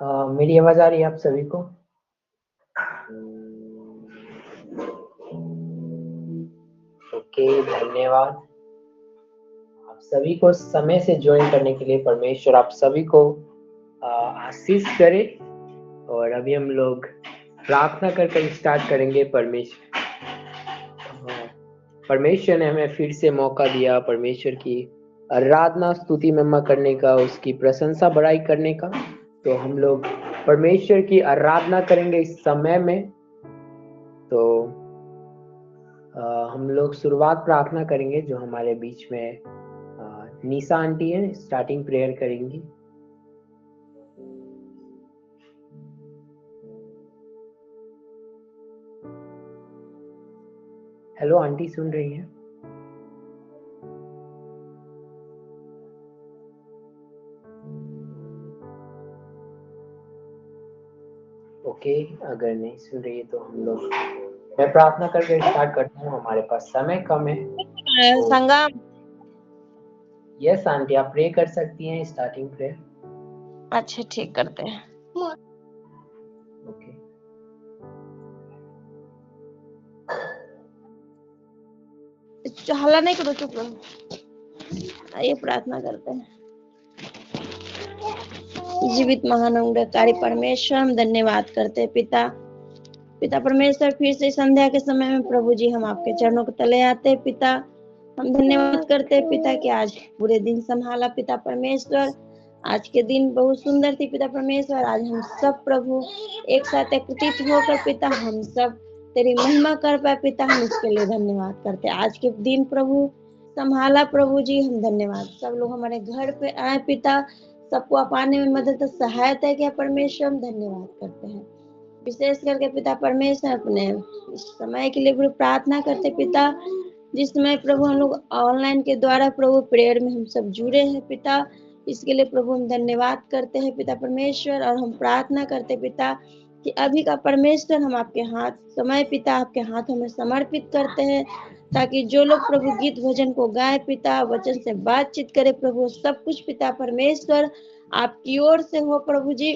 मेरी आवाज आ रही है आप सभी को? ओके, धन्यवाद आप सभी को समय से ज्वाइन करने के लिए। परमेश्वर आप सभी को आशीष करे। और अभी हम लोग प्रार्थना कर स्टार्ट करेंगे। परमेश्वर ने हमें फिर से मौका दिया परमेश्वर की आराधना स्तुति महिमा करने का, उसकी प्रशंसा बड़ाई करने का। तो हम लोग परमेश्वर की आराधना करेंगे इस समय में। तो हम लोग शुरुआत प्रार्थना करेंगे। जो हमारे बीच में निशा आंटी है, स्टार्टिंग प्रेयर करेंगी। हेलो आंटी, सुन रही हैं? ओके, अगर नहीं सुन रही है तो हम लोग मैं प्रार्थना करके स्टार्ट करता हूँ। हमारे पास समय कम है तो संगम। यस आंटी, आप प्रे कर सकती हैं स्टार्टिंग प्रेयर। अच्छा, ठीक करते हैं। ओके। हल्ला नहीं करो, चुप रहो। आइए प्रार्थना करते हैं। जीवित महान परमेश्वर, हम धन्यवाद करते हैं पिता परमेश्वर। फिर से संध्या के समय में प्रभु जी हम आपके चरणों के तले आते हैं पिता। हम धन्यवाद करते हैं पिता कि आज पूरे दिन संभाला पिता परमेश्वर। आज के दिन बहुत सुंदर थी पिता परमेश्वर। आज हम सब प्रभु एक साथ एकत्रित होकर पिता हम सब तेरी महिमा कर पाए पिता। हम इसके लिए धन्यवाद करते हैं। आज के दिन प्रभु संभाला प्रभु जी, हम धन्यवाद। सब लोग हमारे घर पे आए पिता, सबको आप आने में मदद सहायता किया परमेश्वर, हम धन्यवाद करते हैं। विशेष करके पिता परमेश्वर अपने इस समय के लिए प्रभु प्रार्थना करते पिता, जिस समय प्रभु हम लोग ऑनलाइन के द्वारा प्रभु प्रेयर में हम सब जुड़े हैं पिता। इसके लिए प्रभु हम धन्यवाद करते हैं पिता परमेश्वर। और हम प्रार्थना करते पिता कि अभी का परमेश्वर हम आपके हाथ समय पिता आपके हाथों में समर्पित करते हैं, ताकि जो लोग प्रभु गीत भजन को गाए पिता, वचन से बातचीत करे प्रभु, सब कुछ पिता परमेश्वर आपकी ओर से हो प्रभु जी।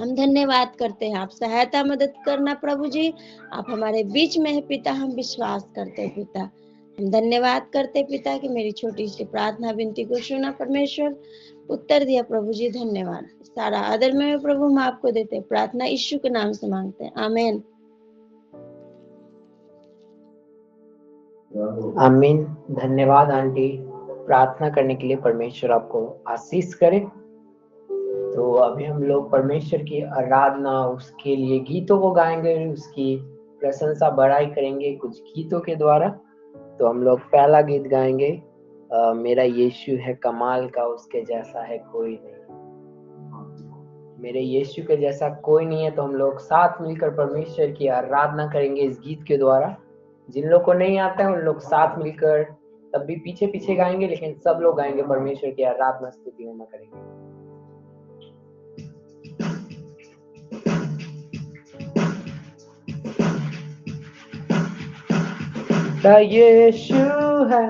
हम धन्यवाद करते हैं, आप सहायता मदद करना प्रभु जी। आप हमारे बीच में है पिता, हम विश्वास करते हैं पिता। हम धन्यवाद करते पिता कि मेरी छोटी सी प्रार्थना विनती को सुना परमेश्वर, उत्तर दिया प्रभु जी। धन्यवाद। सारा आदर में प्रभु हम आपको देते हैं। प्रार्थना यीशु के नाम से मांगते हैं, आमीन। आमीन। धन्यवाद आंटी, प्रार्थना करने के लिए। परमेश्वर आपको आशीष करे। तो अभी हम लोग परमेश्वर की आराधना, उसके लिए गीतों को गाएंगे, उसकी प्रशंसा बड़ाई करेंगे कुछ गीतों के द्वारा। तो हम लोग पहला गीत गाएंगे, मेरा यीशु है कमाल का, उसके जैसा है कोई नहीं। मेरे यीशु के जैसा कोई नहीं है। तो हम लोग साथ मिलकर परमेश्वर की आराधना करेंगे इस गीत के द्वारा। जिन लोग को नहीं आता है उन लोग साथ मिलकर तब भी पीछे पीछे गाएंगे, लेकिन सब लोग गाएंगे, परमेश्वर की आराधना स्तुति महिमा करेंगे। मेरा यीशु है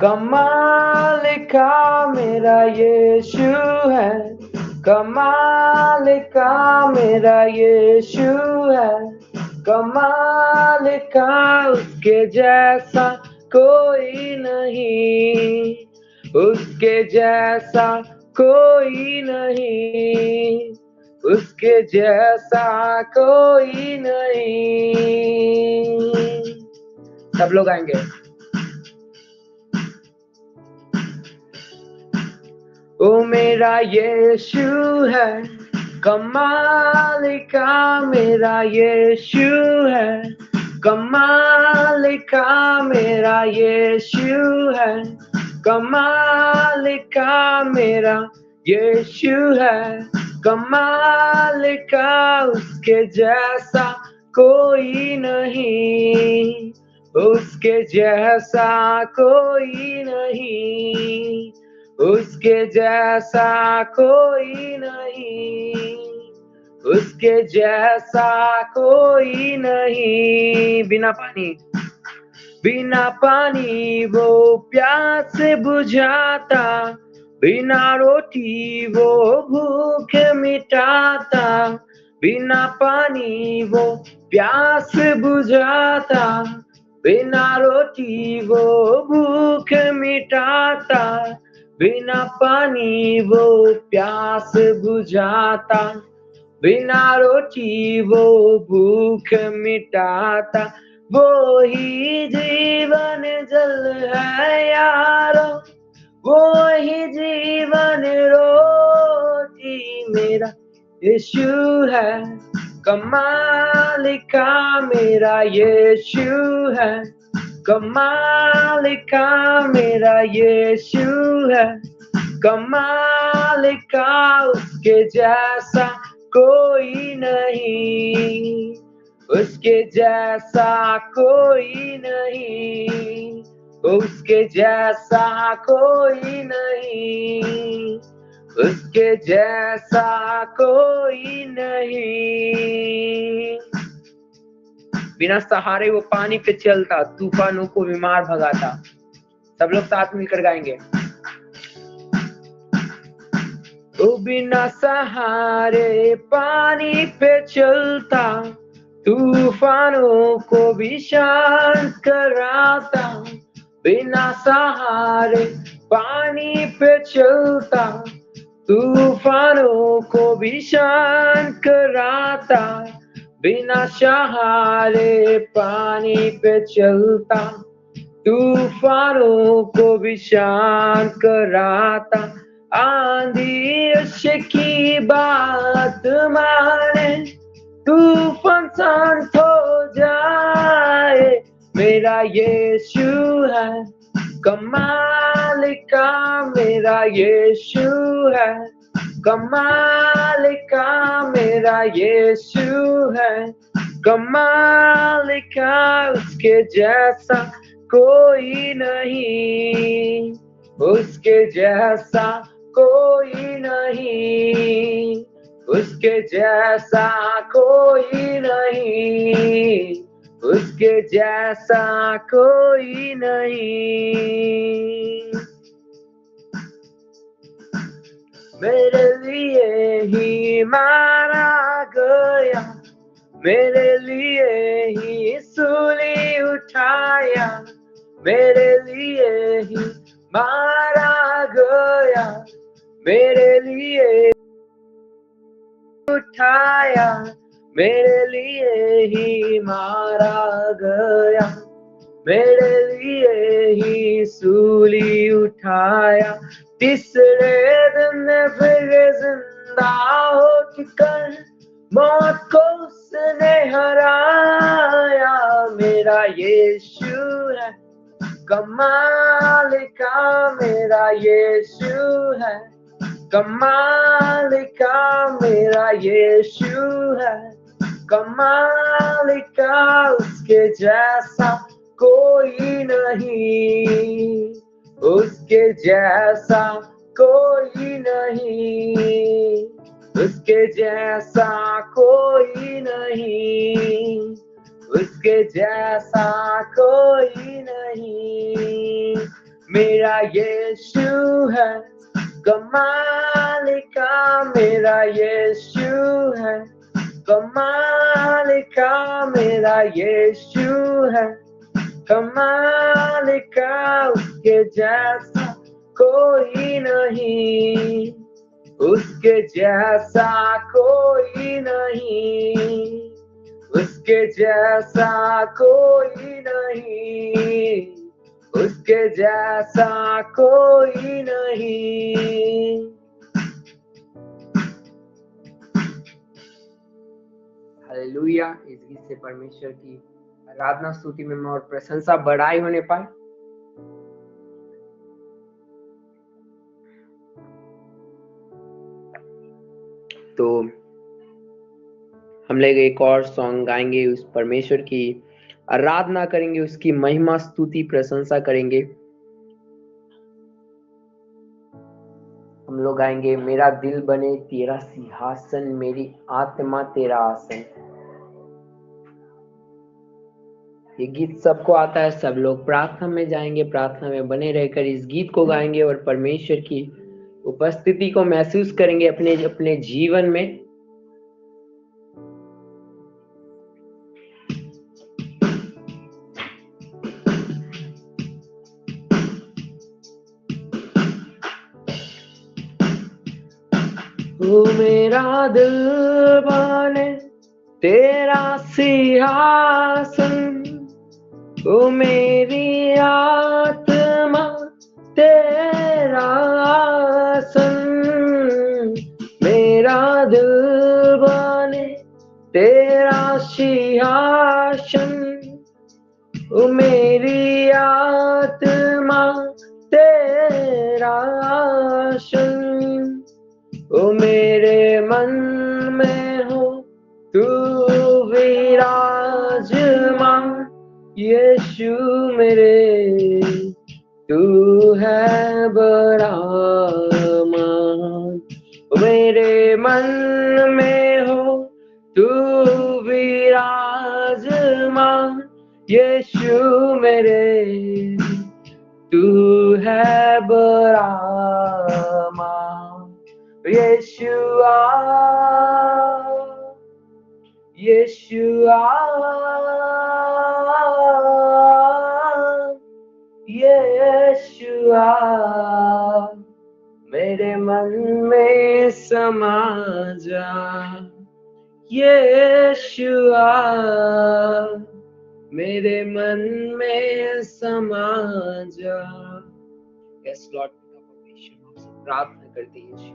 कमाल का, मेरा यीशु है कमाल का, मेरा यीशु है कमाल का, उसके जैसा कोई नहीं, उसके जैसा कोई नहीं, उसके जैसा कोई नहीं। सब लोग आएंगे। ओ मेरा यीशु है कमाल का, मेरा यीशु है कमाल का, मेरा यीशु है कमाल का, मेरा यीशु है कमाल का, उसके जैसा कोई नहीं, उसके जैसा कोई नहीं, उसके जैसा कोई नहीं, उसके जैसा कोई नहीं। बिना पानी वो प्यास बुझाता, बिना रोटी वो भूख मिटाता, बिना पानी वो प्यास बुझाता, बिना रोटी वो भूख मिटाता, बिना पानी वो प्यास बुझाता, बिना रोटी वो भूख मिटाता, वो ही जीवन जल है यारो, वो ही जीवन रोटी मेरा यीशु है, कमाल का मेरा यीशु है, कमाल का मेरा यीशु है, कमाल का उसके जैसा कोई नहीं, उसके जैसा कोई नहीं, उसके जैसा कोई नहीं, उसके जैसा कोई नहीं। बिना सहारे वो पानी पे चलता, तूफानों को बीमार भगाता। सब लोग साथ मिलकर गाएंगे। वो बिना सहारे पानी पे चलता, तूफानों को भी शांत कराता, बिना सहारे पानी पे चलता, तूफानों को भी शांत कराता, बिना सहारे पानी पे चलता, तूफानों को भी शांत कराता, आंधी की बात माने, तूफान शांत हो जाए, मेरा यीशु है, कमाल का मेरा यीशु है, कमाल का मेरा यीशु है, कमाल का उसके जैसा कोई नहीं, उसके जैसा कोई नहीं, उसके जैसा कोई नहीं, उसके जैसा कोई नहीं। मेरे लिए ही मारा गया, मेरे लिए ही सूली उठाया, मेरे लिए ही मारा गया, मेरे लिए उठाया, मेरे लिए ही मारा गया, मेरे लिए ही सूली उठाया, तीसरे दिन फिर जिंदा होकर मौत को उसने हराया, मेरा यीशु है, कमाल का मेरा यीशु है, कमाल का मेरा यीशु है, कमाल का उसके जैसा कोई नहीं, उसके जैसा कोई नहीं, उसके जैसा कोई नहीं, उसके जैसा कोई नहीं, मेरा यीशु है, कमाल का मेरा यीशु है, कमाल का मेरा यीशु है, कमाल का उसके जैसा कोई नहीं, उसके जैसा कोई नहीं, उसके जैसा कोई नहीं, उसके जैसा कोई नहीं। हालेलुया। इस गीत से परमेश्वर की आराधना स्तुति में और प्रशंसा बढ़ाई होने पाए। तो हम लोग एक और सॉन्ग गाएंगे, उस परमेश्वर की आराधना करेंगे, उसकी महिमा स्तुति प्रशंसा करेंगे। हम लोग गाएंगे, मेरा दिल बने तेरा सिंहासन, मेरी आत्मा तेरा आसन। ये गीत सबको आता है, सब लोग प्रार्थना में जाएंगे, प्रार्थना में बने रहकर इस गीत को गाएंगे और परमेश्वर की उपस्थिति को महसूस करेंगे अपने अपने जीवन में। ओ मेरा दिल बने तेरा सिंहासन, ओ मेरी आत्मा तेरा आसन। मेरा दिल बने तेरा सिंहासन, ओ मेरी आत्मा तेरा आसन। ओ मेरे मन में हो तू विराजमान, यीशु मेरे तू है बड़ा मान। मेरे मन में हो तू विराजमान, यीशु मेरे तू है बड़ा मान। यीशुआ यीशुआ यीशुआ, मेरे मन में समा जा। यीशुआ मेरे मन में समा जा। यस लॉर्ड, पिता परमेश्वर आपसे प्रार्थना करते हैं यीशु।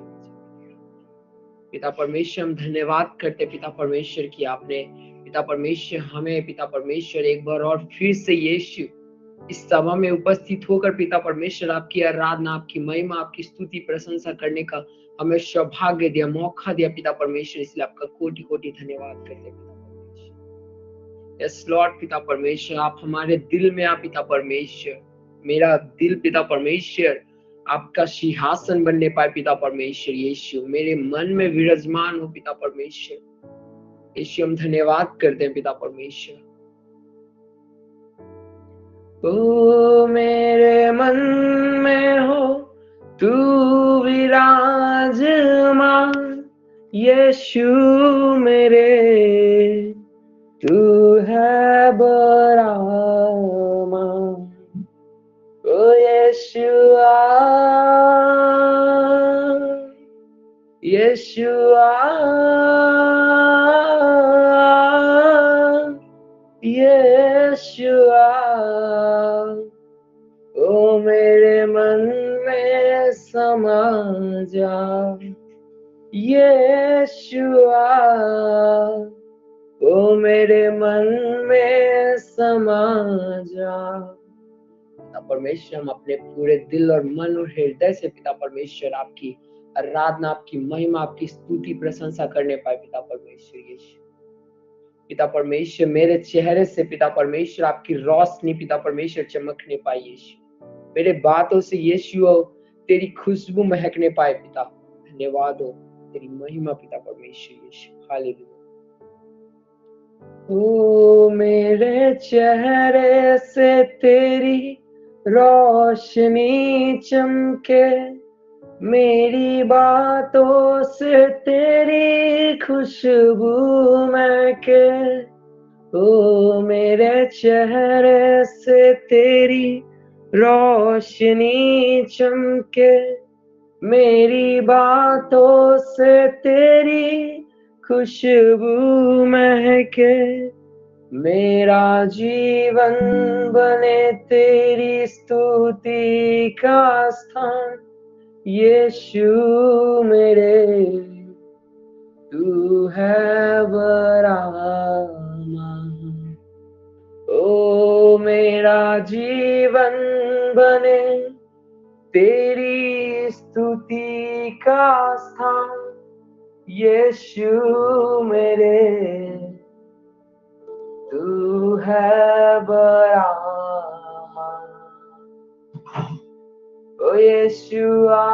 पिता परमेश्वर हम धन्यवाद करते पिता परमेश्वर की आपने पिता परमेश्वर हमें पिता परमेश्वर एक बार और फिर से यीशु इस सभा में उपस्थित होकर पिता परमेश्वर आपकी आराधना, आपकी महिमा, आपकी स्तुति प्रशंसा करने का हमें सौभाग्य दिया, मौका दिया पिता परमेश्वर, इसलिए आपका कोटि कोटि धन्यवाद करते पिता परमेश्वर। यस लॉर्ड पिता परमेश्वर, आप हमारे दिल में आप पिता परमेश्वर, मेरा दिल पिता परमेश्वर आपका सिंहासन बनने पाए पिता परमेश्वर। यीशु मेरे मन में विराजमान हो पिता परमेश्वर। यीशु हम धन्यवाद करते हैं पिता परमेश्वर। ओ मेरे मन में हो तू विराजमान, यीशु मेरे तू है बड़ा मान। ओ यीशुआ यीशुआ यीशुआ, ओ मेरे मन में समा जा। यीशुआ ओ मेरे मन में समा जा। पिता परमेश्वर हम अपने पूरे दिल और मन और हृदय से पिता परमेश्वर आपकी आराधना, आपकी महिमा, आपकी स्तुति प्रशंसा करने पाए पिता परमेश्वर। यीशु पिता परमेश्वर मेरे चेहरे से पिता परमेश्वर आपकी रोशनी पिता परमेश्वर चमकने पाए। यीशु मेरे बातों से यीशु तेरी खुशबू महकने पाए पिता। धन्यवाद हो तेरी महिमा पिता परमेश्वर। यीशु हालेलुया। ओ मेरे चेहरे से तेरी रोशनी चमके, मेरी बातों से तेरी खुशबू महके। ओ मेरे चेहरे से तेरी रोशनी चमके, मेरी बातों से तेरी खुशबू महके। मेरा जीवन बने तेरी स्तुति का स्थान, यीशु मेरे तू है बड़ा मान। ओ मेरा जीवन बने तेरी स्तुति का स्थान, यीशु मेरे तू है बड़ा मान। ओ यीशुआ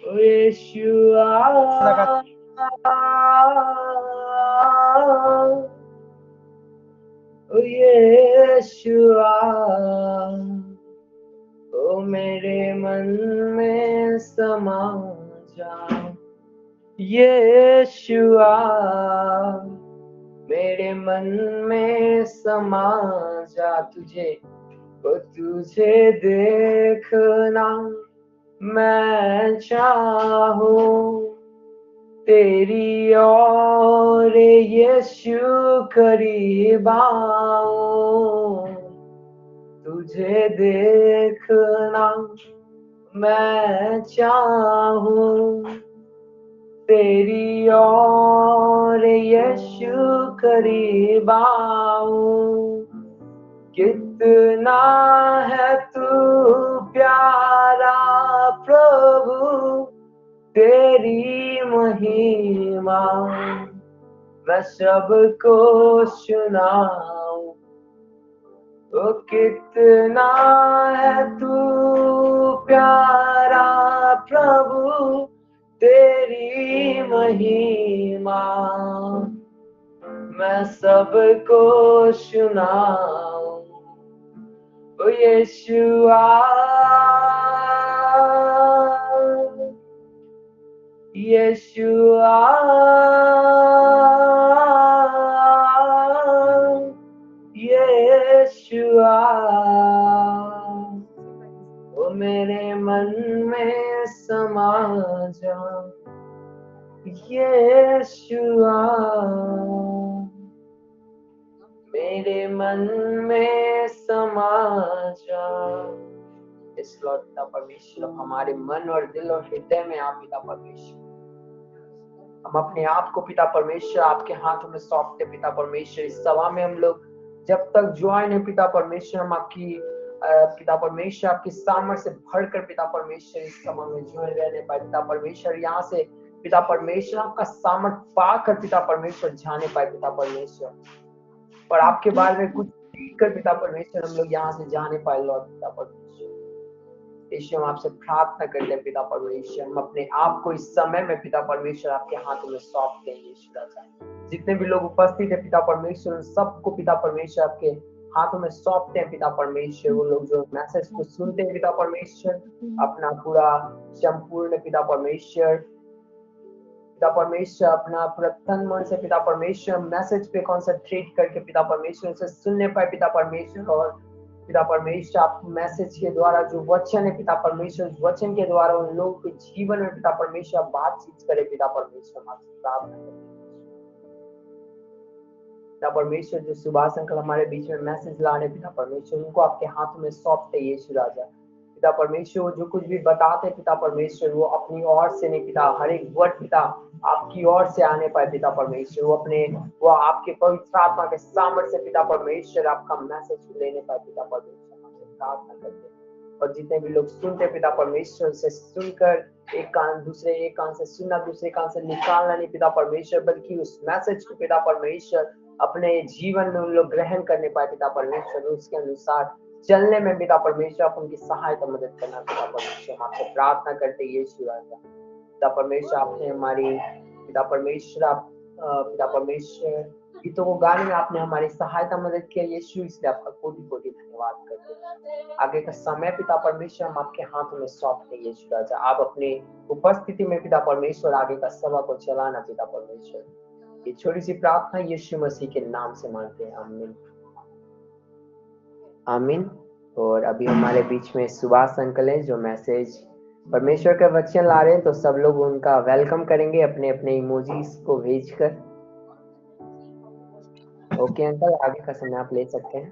ओ यीशुआ ओ यीशुआ, ओ मेरे मन में समा जा यीशुआ, मेरे मन में समा जा। तुझे देखना मैं चाहूं, तेरी और यीशु करीब आऊं। तुझे देखना मैं चाहूं, तेरी और यीशु करीब आऊं। कितना है तू प्यारा प्रभु, तेरी महिमा मैं सबको सुनाऊं। ओ कितना है तू प्यारा प्रभु, तेरी महिमा मैं सबको सुनाऊं। ओ यीशुआ, यीशुआ, यीशुआ, ओ मेरे मन में समा जा यीशुआ, मेरे मन में समा जा। इस लॉर्ड पिता परमेश्वर, हमारे मन और दिल और हृदय में आप पिता परमेश्वर, हम अपने आप को पिता परमेश्वर आपके हाथों में सौंपते पिता परमेश्वर। इस सभा में हम लोग जब तक ज्वाइन है पिता परमेश्वर, हम आपकी पिता परमेश्वर आपकी सामर्थ्य से भरकर पिता परमेश्वर इस सभा में ज्वाइन रहने पाए पिता परमेश्वर। यहाँ से पिता परमेश्वर आपका सामर्थ्य पाकर पिता परमेश्वर जाने पाए पिता परमेश्वर, और आपके बारे में कुछ सीखकर पिता परमेश्वर हम लोग यहाँ से जाने पाए लॉर्ड पिता परमेश्वर। यीशु हम आपसे प्रार्थना करते हैं पिता परमेश्वर, हम अपने आप को इस समय में पिता परमेश्वर आपके हाथों में सौंपते हैं यीशु राजा। जितने भी लोग उपस्थित है पिता परमेश्वर, उन सबको पिता परमेश्वर आपके हाथों में सौंपते हैं पिता परमेश्वर। वो लोग जो मैसेज को सुनते हैं पिता परमेश्वर, अपना पूरा संपूर्ण पिता परमेश्वर अपना पूरा तन मन से पिता परमेश्वर मैसेज पे कॉन्सेंट्रेट करके पिता परमेश्वर उसे सुनने पाए पिता परमेश्वर। और पिता परमेश्वर आप मैसेज के द्वारा जो वचन है पिता परमेश्वर, उस वचन के द्वारा उन लोगों के जीवन में पिता परमेश्वर बातचीत करे पिता परमेश्वर। आपसे प्रार्थना करते पिता परमेश्वर, जो सुभाष अंकल हमारे बीच में मैसेज लाने पिता परमेश्वर, उनको आपके हाथों में सौंपते यीशु राजा। पिता परमेश्वर जो कुछ भी बताते पिता परमेश्वर, वो अपनी ओर से नहीं पिता, हर एक वर्ड पिता आपकी ओर से आने पाए पिता परमेश्वर। वो आपके पवित्र आत्मा के सामर्थ्य से पिता परमेश्वर आपका मैसेज लेने पाए पिता परमेश्वर। आपसे प्रार्थना करते और जितने भी लोग सुनते पिता परमेश्वर से सुनकर एक कान से सुनना, दूसरे कान से निकालना नहीं पिता परमेश्वर, बल्कि उस मैसेज को पिता परमेश्वर अपने जीवन में उन लोग ग्रहण करने पाए पिता परमेश्वर, उसके अनुसार चलने में पिता परमेश्वर आप उनकी सहायता मदद करना पिता परमेश्वर। हम आपसे प्रार्थना करते यीशु राजा। पिता परमेश्वर आपने हमारी पिता परमेश्वर गीतों को गाने में आपने हमारी सहायता मदद किया यीशु, इसलिए आपका कोटि कोटि धन्यवाद करते हैं। आगे का समय पिता परमेश्वर हम आपके हाथों में सौंपते हैं यीशु राजा। आप अपनी उपस्थिति में पिता परमेश्वर आगे का सभा को चलाना पिता परमेश्वर। ये छोटी सी प्रार्थना यीशु मसीह के नाम से मांगते हैं, आमीन आमीन। और अभी हमारे बीच में सुभाष अंकल हैं जो मैसेज परमेश्वर का वचन ला रहे हैं, तो सब लोग उनका वेलकम करेंगे अपने अपने इमोजीज को भेजकर। ओके अंकल, आगे का समय आप ले सकते हैं।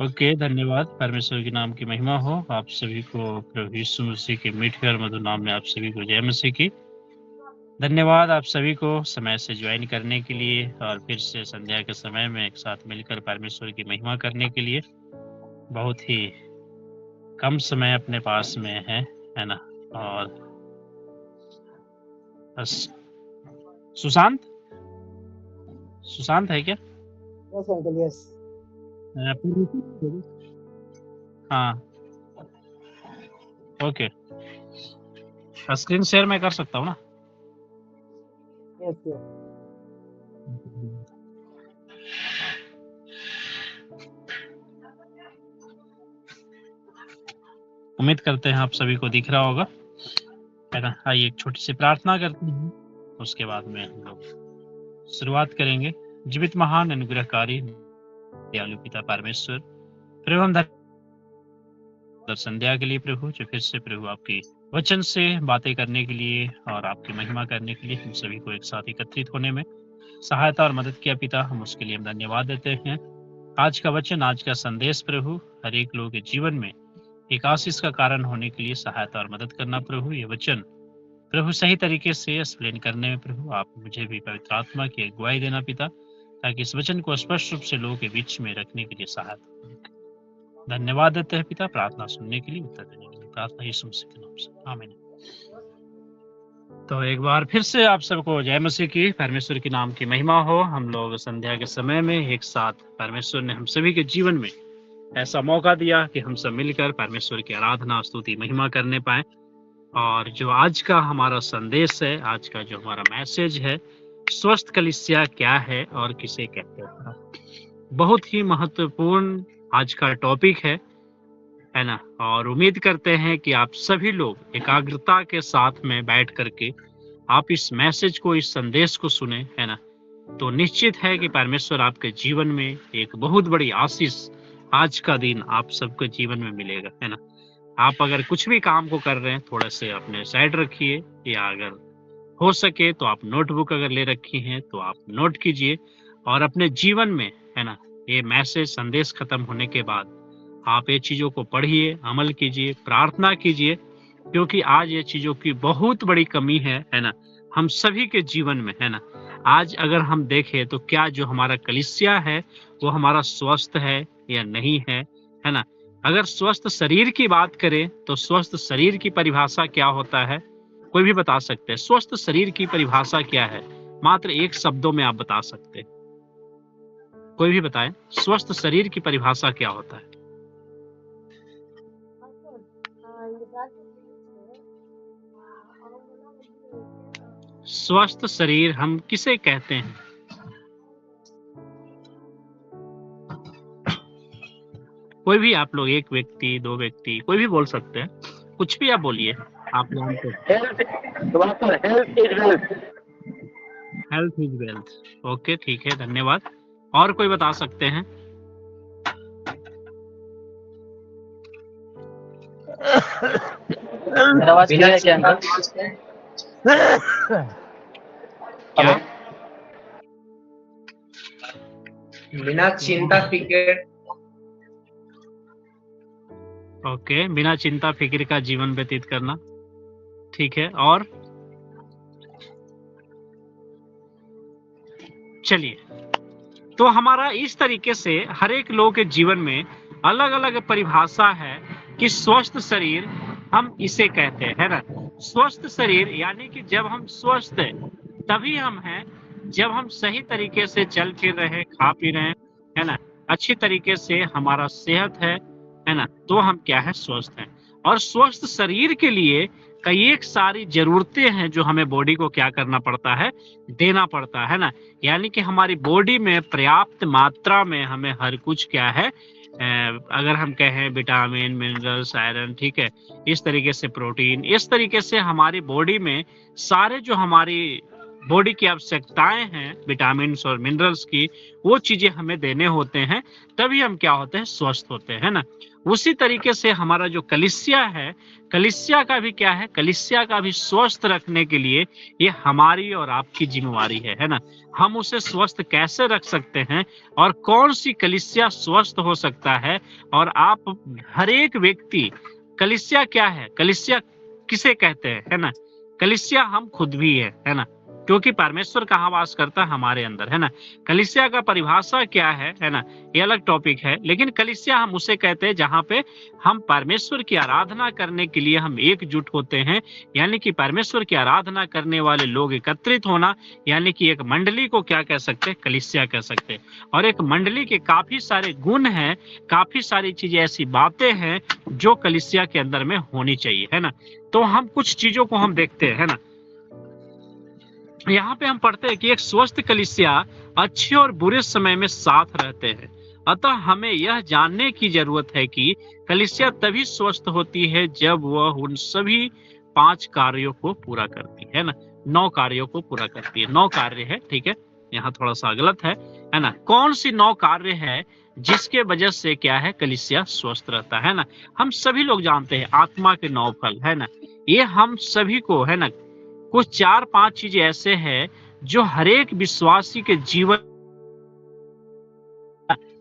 ओके, धन्यवाद। परमेश्वर के नाम की महिमा हो। आप सभी को प्रभु यीशु मसीह के मीठे और मधुर नाम में आप सभी को जय मसीह की। धन्यवाद आप सभी को समय से ज्वाइन करने के लिए और फिर से संध्या के समय में एक साथ मिलकर परमेश्वर की महिमा करने के लिए। बहुत ही कम समय अपने पास में है ना। और बस सुशांत है क्या? Yes uncle, yes. हाँ, ओके। स्क्रीन शेयर मैं कर सकता हूँ ना? Yes yes. उम्मीद करते हैं आप सभी को दिख रहा होगा, है ना। आइए एक छोटी सी प्रार्थना करते हैं, उसके बाद में हम लोग शुरुआत करेंगे। जीवित महान अनुग्रहकारी दयालु पिता परमेश्वर, प्रभु हम संध्या के लिए प्रभु, जो फिर से प्रभु आपकी वचन से बातें करने के लिए और आपकी महिमा करने के लिए हम सभी को एक साथ एकत्रित होने में सहायता और मदद किया पिता, हम उसके लिए हम धन्यवाद देते हैं। आज का वचन, आज का संदेश प्रभु हर एक लोगों के जीवन में एक आशीष का कारण होने के लिए सहायता और मदद करना प्रभु। ये वचन प्रभु सही तरीके से एक्सप्लेन करने में प्रभु आप मुझे भी पवित्र आत्मा की अगुवाई देना पिता, ताकि इस वचन को स्पष्ट रूप से लोगों के बीच में रखने के लिए सहायता। धन्यवाद देते हैं पिता, प्रार्थना सुनने के लिए, उत्तर देने के लिए। प्रार्थना यीशु मसीह के नाम से, आमीन। तो एक बार फिर से आप सबको जय मसीह की, परमेश्वर के नाम की महिमा हो। हम लोग संध्या के समय में एक साथ, परमेश्वर ने हम सभी के जीवन में ऐसा मौका दिया कि हम सब मिलकर परमेश्वर की आराधना, स्तुति, महिमा करने पाए। और जो आज का हमारा संदेश है, आज का जो हमारा मैसेज है, स्वस्थ कलीसिया क्या है और किसे कहते हैं, बहुत ही महत्वपूर्ण आज का टॉपिक है ना। और उम्मीद करते हैं कि आप सभी लोग एकाग्रता के साथ में बैठ करके आप इस मैसेज को, इस संदेश को सुने, है ना। तो निश्चित है कि परमेश्वर आपके जीवन में एक बहुत बड़ी आशीष आज का दिन आप सबके जीवन में मिलेगा, है ना। आप अगर कुछ भी काम को कर रहे हैं, थोड़ा से अपने साइड रखिए, या अगर हो सके तो आप नोटबुक अगर ले रखी हैं तो आप नोट कीजिए, और अपने जीवन में, है ना, ये मैसेज, संदेश खत्म होने के बाद आप ये चीजों को पढ़िए, अमल कीजिए, प्रार्थना कीजिए, क्योंकि आज ये चीजों की बहुत बड़ी कमी है ना, हम सभी के जीवन में, है ना। आज अगर हम देखें तो क्या जो हमारा कलीसिया है वो हमारा स्वस्थ है या नहीं है ना। अगर स्वस्थ शरीर की बात करें तो स्वस्थ शरीर की परिभाषा क्या होता है, कोई भी बता सकते हैं? स्वस्थ शरीर की परिभाषा क्या है? मात्र एक शब्दों में आप बता सकते हैं, कोई भी बताएं, स्वस्थ शरीर की परिभाषा क्या होता है? स्वस्थ शरीर हम किसे कहते हैं? कोई भी आप लोग, एक व्यक्ति, दो व्यक्ति, कोई भी बोल सकते हैं, कुछ भी आप बोलिए। आप हेल्थ इज वेल्थ। ओके, ठीक है, धन्यवाद। और कोई बता सकते हैं? बिना चिंता फिक्र। ओके, बिना चिंता फिक्र का जीवन व्यतीत करना, ठीक है। और चलिए, तो हमारा इस तरीके से हर एक लोग के जीवन में अलग अलग परिभाषा है कि स्वस्थ शरीर हम इसे कहते हैं, है ना। स्वस्थ शरीर यानी कि जब हम स्वस्थ हैं तभी हम हैं, जब हम सही तरीके से चल फिर रहे हैं, खा पी रहे हैं, है ना, अच्छी तरीके से हमारा सेहत है ना, तो हम क्या है, स्वस्थ हैं। और स्वस्थ शरीर के लिए कई एक सारी जरूरतें हैं जो हमें बॉडी को क्या करना पड़ता है, देना पड़ता है ना। यानी कि हमारी बॉडी में पर्याप्त मात्रा में हमें हर कुछ क्या है, अगर हम कहें विटामिन, मिनरल्स, आयरन, ठीक है, इस तरीके से प्रोटीन, इस तरीके से हमारी बॉडी में सारे जो हमारी बॉडी की आवश्यकताएं हैं विटामिन और मिनरल्स की, वो चीजें हमें देने होते हैं, तभी हम क्या होते हैं, स्वस्थ होते हैं ना। उसी तरीके से हमारा जो कलीसिया है, कलीसिया का भी क्या है, कलीसिया का भी स्वस्थ रखने के लिए ये हमारी और आपकी जिम्मेवारी है ना। हम उसे स्वस्थ कैसे रख सकते हैं और कौन सी कलीसिया स्वस्थ हो सकता है, और आप हर एक व्यक्ति, कलीसिया क्या है, कलीसिया किसे कहते हैं, है ना। कलीसिया हम खुद भी है ना, क्योंकि परमेश्वर कहाँ वास करता है, हमारे अंदर, है ना। कलीसिया का परिभाषा क्या है ना, ये अलग टॉपिक है, लेकिन कलीसिया हम उसे कहते हैं जहाँ पे हम परमेश्वर की आराधना करने के लिए हम एकजुट होते हैं, यानी कि परमेश्वर की आराधना करने वाले लोग एकत्रित होना, यानी कि एक मंडली को क्या कह सकते हैं, कलीसिया कह सकते हैं। और एक मंडली के काफी सारे गुण हैं, काफी सारी चीजें, ऐसी बातें हैं जो कलीसिया के अंदर में होनी चाहिए, है ना। तो हम कुछ चीजों को हम देखते हैं, है ना। यहाँ पे हम पढ़ते हैं कि एक स्वस्थ कलीसिया अच्छे और बुरे समय में साथ रहते हैं, अतः हमें यह जानने की जरूरत है कि कलीसिया तभी स्वस्थ होती है जब वह उन सभी 5 कार्यों को पूरा करती है ना, 9 कार्यों को पूरा करती है। 9 कार्य है, ठीक है, यहाँ थोड़ा सा गलत है ना। कौन सी 9 कार्य है जिसके वजह से क्या है, कलीसिया स्वस्थ रहता है ना। हम सभी लोग जानते हैं आत्मा के 9 फल है ना, ये हम सभी को है ना, कुछ 4-5 चीजें ऐसे हैं जो हरेक विश्वासी के जीवन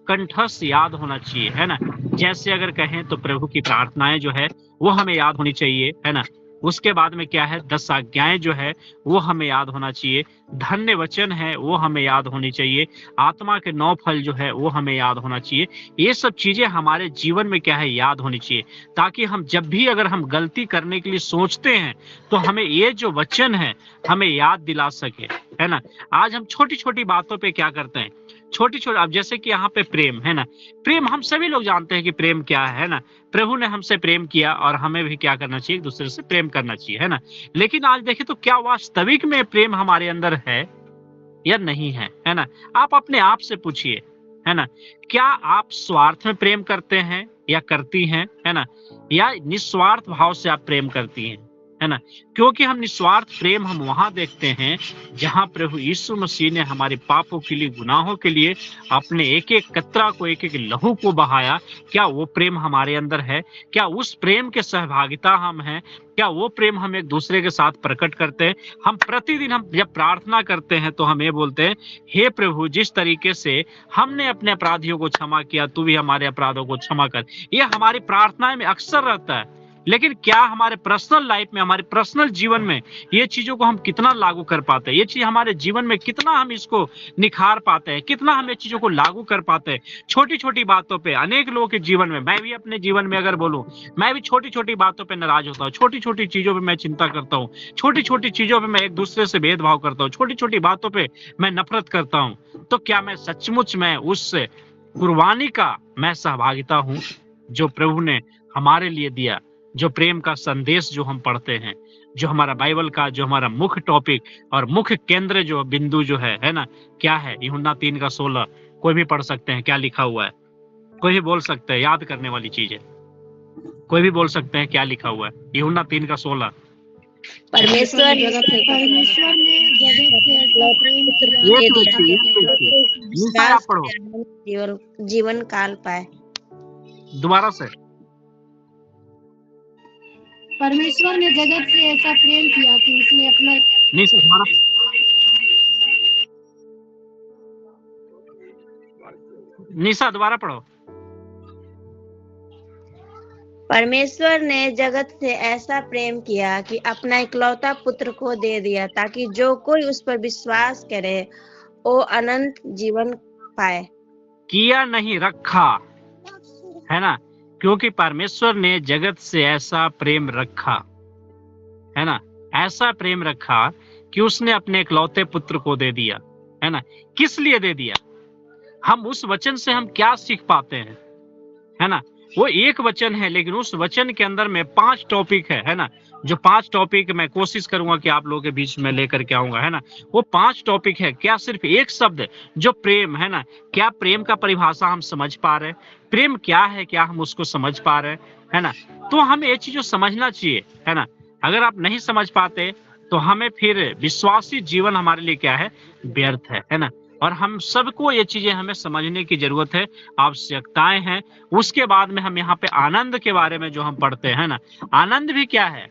कंठस्थ याद होना चाहिए है ना। जैसे अगर कहें तो प्रभु की प्रार्थनाएं जो है वो हमें याद होनी चाहिए है ना। उसके बाद में क्या है, 10 आज्ञाएं जो है वो हमें याद होना चाहिए। धन्य वचन है वो हमें याद होनी चाहिए। आत्मा के 9 फल जो है वो हमें याद होना चाहिए। ये सब चीजें हमारे जीवन में क्या है, याद होनी चाहिए, ताकि हम जब भी अगर हम गलती करने के लिए सोचते हैं तो हमें ये जो वचन है हमें याद दिला सके है ना। आज हम छोटी छोटी बातों पे क्या करते हैं, छोटी छोटी, अब जैसे कि यहाँ पे प्रेम है ना, प्रेम हम सभी लोग जानते हैं कि प्रेम क्या है ना। प्रभु ने हमसे प्रेम किया और हमें भी क्या करना चाहिए, एक दूसरे से प्रेम करना चाहिए है ना। लेकिन आज देखें तो क्या वास्तविक में प्रेम हमारे अंदर है या नहीं है ना। आप अपने आप से पूछिए है ना, क्या आप स्वार्थ में प्रेम करते हैं या करती हैं है ना, या निस्वार्थ भाव से आप प्रेम करती हैं है ना। क्योंकि हम निस्वार्थ प्रेम हम वहां देखते हैं जहां प्रभु यीशु मसीह ने हमारे पापों के लिए, गुनाहों के लिए अपने एक एक कतरा को, एक एक लहू को बहाया। क्या वो प्रेम हमारे अंदर है? क्या उस प्रेम के सहभागिता हम हैं? क्या वो प्रेम हम एक दूसरे के साथ प्रकट करते हैं? हम प्रतिदिन हम जब प्रार्थना करते हैं तो हम ये बोलते हैं, हे प्रभु, जिस तरीके से हमने अपने अपराधियों को क्षमा किया, तू भी हमारे अपराधों को क्षमा कर। ये हमारी प्रार्थनाएं में अक्सर रहता है। लेकिन क्या हमारे पर्सनल लाइफ में, हमारे पर्सनल जीवन में ये चीजों को हम कितना लागू कर पाते हैं? ये चीज हमारे जीवन में कितना हम इसको निखार पाते हैं, कितना हम ये चीजों को लागू कर पाते हैं? छोटी छोटी बातों पे अनेक लोगों के जीवन में, मैं भी अपने जीवन में अगर बोलूं, मैं भी छोटी छोटी बातों पे नाराज होता हूँ, छोटी छोटी चीजों पे मैं चिंता करता हूँ, छोटी छोटी चीजों पे मैं एक दूसरे से भेदभाव करता हूँ, छोटी छोटी बातों पे मैं नफरत करता हूँ। तो क्या मैं सचमुच में उस कुर्बानी का मैं सहभागिता हूँ जो प्रभु ने हमारे लिए दिया? जो प्रेम का संदेश जो हम पढ़ते हैं, जो हमारा बाइबल का, जो हमारा मुख्य टॉपिक और मुख्य केंद्र जो बिंदु जो है ना, क्या है? यूहन्ना 3:16। कोई भी पढ़ सकते हैं, क्या लिखा हुआ है? कोई भी बोल सकते हैं, याद करने वाली चीज है। कोई भी बोल सकते हैं क्या लिखा हुआ है? यूहन्ना 3:16। परमेश्वर ने जगत से ऐसा प्रेम किया कि जीवन काल पाए। दोबारा से, परमेश्वर ने जगत से ऐसा प्रेम किया कि उसने अपना नहीं सर, दोबारा निशा दोबारा पढ़ो। परमेश्वर ने जगत से ऐसा प्रेम किया कि अपना इकलौता पुत्र को दे दिया, ताकि जो कोई उस पर विश्वास करे वो अनंत जीवन पाए। किया नहीं, रखा है ना, क्योंकि परमेश्वर ने जगत से ऐसा प्रेम रखा है ना, ऐसा प्रेम रखा कि उसने अपने इकलौते पुत्र को दे दिया है ना। किस लिए दे दिया? हम उस वचन से हम क्या सीख पाते हैं है ना। वो एक वचन है, लेकिन उस वचन के अंदर में 5 टॉपिक है ना। जो 5 टॉपिक मैं कोशिश करूंगा कि आप लोगों के बीच में लेकर के आऊंगा है ना। वो 5 टॉपिक है। क्या सिर्फ एक शब्द जो प्रेम है ना, क्या प्रेम का परिभाषा हम समझ पा रहे हैं? प्रेम क्या है, क्या हम उसको समझ पा रहे हैं ना? तो हमें ये चीजों समझना चाहिए है ना। अगर आप नहीं समझ पाते तो हमें फिर विश्वासी जीवन हमारे लिए क्या है, व्यर्थ है ना। और हम सबको ये चीजें हमें समझने की जरूरत है, आवश्यकताएं हैं। उसके बाद में हम यहाँ पे आनंद के बारे में जो हम पढ़ते हैं ना, आनंद भी क्या है।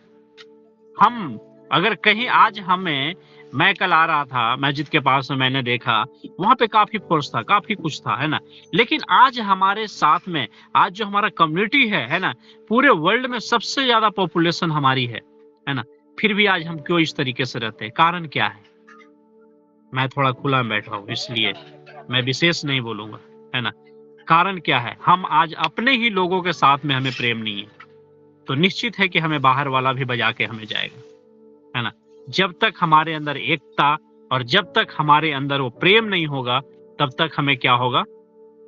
हम अगर कहीं आज हमें, मैं कल आ रहा था मस्जिद के पास में, मैंने देखा वहां पे काफी फोर्स था, काफी कुछ था है ना। लेकिन आज हमारे साथ में, आज जो हमारा कम्युनिटी है ना, पूरे वर्ल्ड में सबसे ज्यादा पॉपुलेशन हमारी है ना। फिर भी आज हम क्यों इस तरीके से रहते हैं? कारण क्या है? मैं थोड़ा खुला में बैठा हूँ, इसलिए मैं विशेष नहीं बोलूंगा है ना। कारण क्या है? हम आज अपने ही लोगों के साथ में हमें प्रेम नहीं है, तो निश्चित है कि हमें बाहर वाला भी बजा के हमें जाएगा है ना। जब तक हमारे अंदर एकता और जब तक हमारे अंदर वो प्रेम नहीं होगा, तब तक हमें क्या होगा,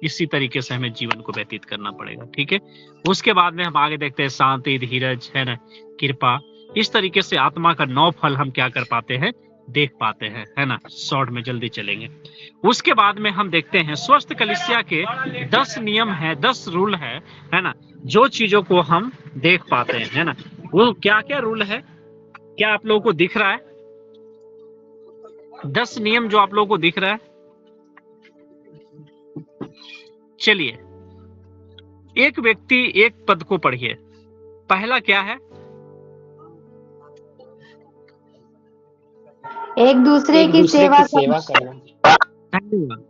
इसी तरीके से हमें जीवन को व्यतीत करना पड़ेगा। ठीक है, उसके बाद में हम आगे देखते हैं शांति, धीरज है ना, कृपा। इस तरीके से आत्मा का 9 फल हम क्या कर पाते हैं, देख पाते हैं, है ना। शॉर्ट में जल्दी चलेंगे। उसके बाद में हम देखते हैं स्वस्थ कलीसिया के 10 नियम है, 10 रूल है ना, जो चीजों को हम देख पाते हैं, है ना। वो क्या क्या रूल है, क्या आप लोगों को दिख रहा है? 10 नियम जो आप लोगों को दिख रहा है। चलिए, एक व्यक्ति एक पद को पढ़िए। पहला क्या है? एक दूसरे की सेवा करना। धन्यवाद।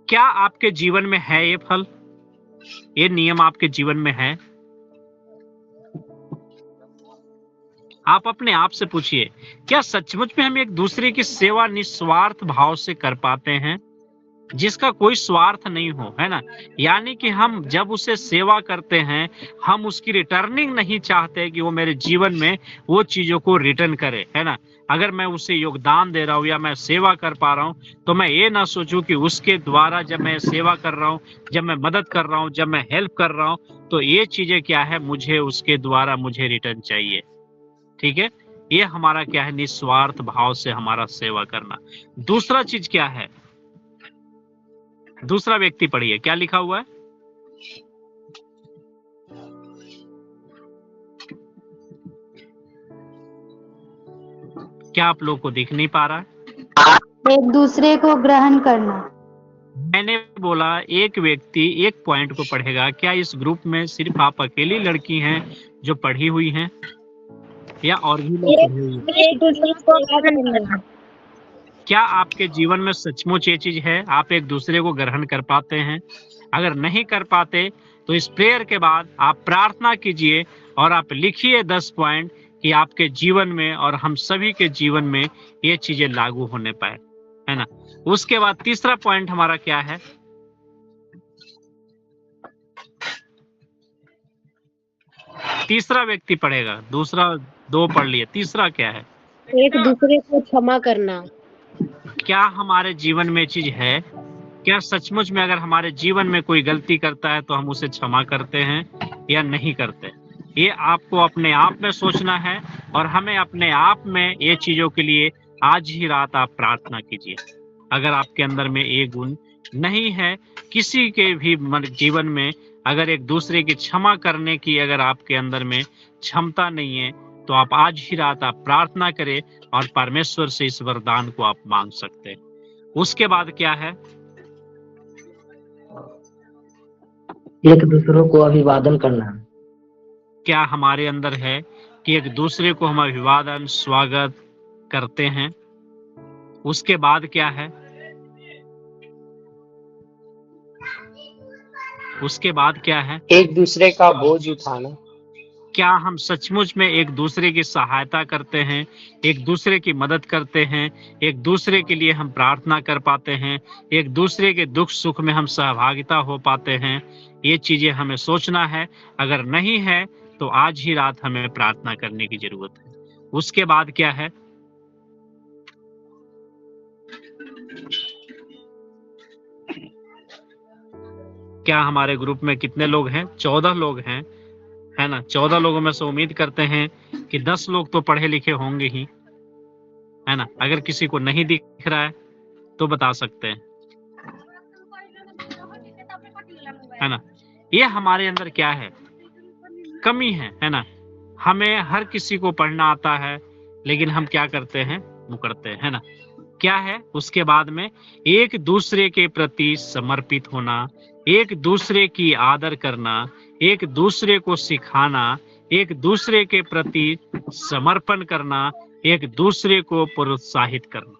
क्या आपके जीवन में है ये फल, ये नियम आपके जीवन में है? आप अपने आप से पूछिए, क्या सचमुच में हम एक दूसरे की सेवा निस्वार्थ भाव से कर पाते हैं, जिसका कोई स्वार्थ नहीं हो, है ना। यानी कि हम जब उसे सेवा करते हैं, हम उसकी रिटर्निंग नहीं चाहते कि वो मेरे जीवन में वो चीजों को रिटर्न करे, है ना। अगर मैं उसे योगदान दे रहा हूँ या मैं सेवा कर पा रहा हूँ, तो मैं ये ना सोचूं कि उसके द्वारा जब मैं सेवा कर रहा हूँ, जब मैं मदद कर रहा हूँ, जब मैं हेल्प कर रहा हूँ, तो ये चीजें क्या है, मुझे उसके द्वारा मुझे रिटर्न चाहिए। ठीक है, ये हमारा क्या है, निस्वार्थ भाव से हमारा सेवा करना। दूसरा चीज क्या है? दूसरा व्यक्ति पढ़िए, क्या लिखा हुआ है? क्या आप लोग को दिख नहीं पा रहा है? एक दूसरे को ग्रहण करना। मैंने बोला एक व्यक्ति एक पॉइंट को पढ़ेगा। क्या इस ग्रुप में सिर्फ आप अकेली लड़की हैं जो पढ़ी हुई हैं, या और भी लोग पढ़ी हुई हैं? एक दूसरे को ग्रहण करना। क्या आपके जीवन में सचमुच ये चीज है, आप एक दूसरे को ग्रहण कर पाते हैं? अगर नहीं कर पाते तो इस प्रेयर के बाद आप प्रार्थना कीजिए और आप लिखिए 10 पॉइंट कि आपके जीवन में और हम सभी के जीवन में ये चीजें लागू होने पाए, है ना। उसके बाद तीसरा पॉइंट हमारा क्या है? तीसरा व्यक्ति पढ़ेगा, दूसरा 2 पढ़ लिए, तीसरा क्या है? एक दूसरे को क्षमा करना। क्या हमारे जीवन में चीज है, क्या सचमुच में अगर हमारे जीवन में कोई गलती करता है तो हम उसे क्षमा करते हैं या नहीं करते? ये आपको अपने आप में सोचना है और हमें अपने आप में ये चीजों के लिए आज ही रात आप प्रार्थना कीजिए। अगर आपके अंदर में ये गुण नहीं है, किसी के भी जीवन में अगर एक दूसरे की क्षमा करने की अगर आपके अंदर में क्षमता नहीं है, तो आप आज ही रात आप प्रार्थना करें और परमेश्वर से इस वरदान को आप मांग सकते हैं। उसके बाद क्या है? एक दूसरों को अभिवादन करना। क्या हमारे अंदर है कि एक दूसरे को हम अभिवादन स्वागत करते हैं? उसके बाद क्या है? उसके बाद क्या है? एक दूसरे का बोझ उठाना। क्या हम सचमुच में एक दूसरे की सहायता करते हैं, एक दूसरे की मदद करते हैं, एक दूसरे के लिए हम प्रार्थना कर पाते हैं, एक दूसरे के दुख सुख में हम सहभागिता हो पाते हैं? ये चीजें हमें सोचना है। अगर नहीं है तो आज ही रात हमें प्रार्थना करने की जरूरत है। उसके बाद क्या है? क्या हमारे ग्रुप में कितने लोग हैं? 14 लोग हैं, है ना। 14 लोगों में से उम्मीद करते हैं कि 10 लोग तो पढ़े लिखे होंगे ही, है ना। अगर किसी को नहीं दिख रहा है तो बता सकते हैं, है ना। ये हमारे अंदर क्या है, कमी है ना। हमें हर किसी को पढ़ना आता है, लेकिन हम क्या करते हैं, मुकरते हैं, है ना। क्या है उसके बाद में? एक दूसरे के प्रति समर्पित होना, एक दूसरे की आदर करना, एक दूसरे को सिखाना, एक दूसरे के प्रति समर्पण करना, एक दूसरे को प्रोत्साहित करना।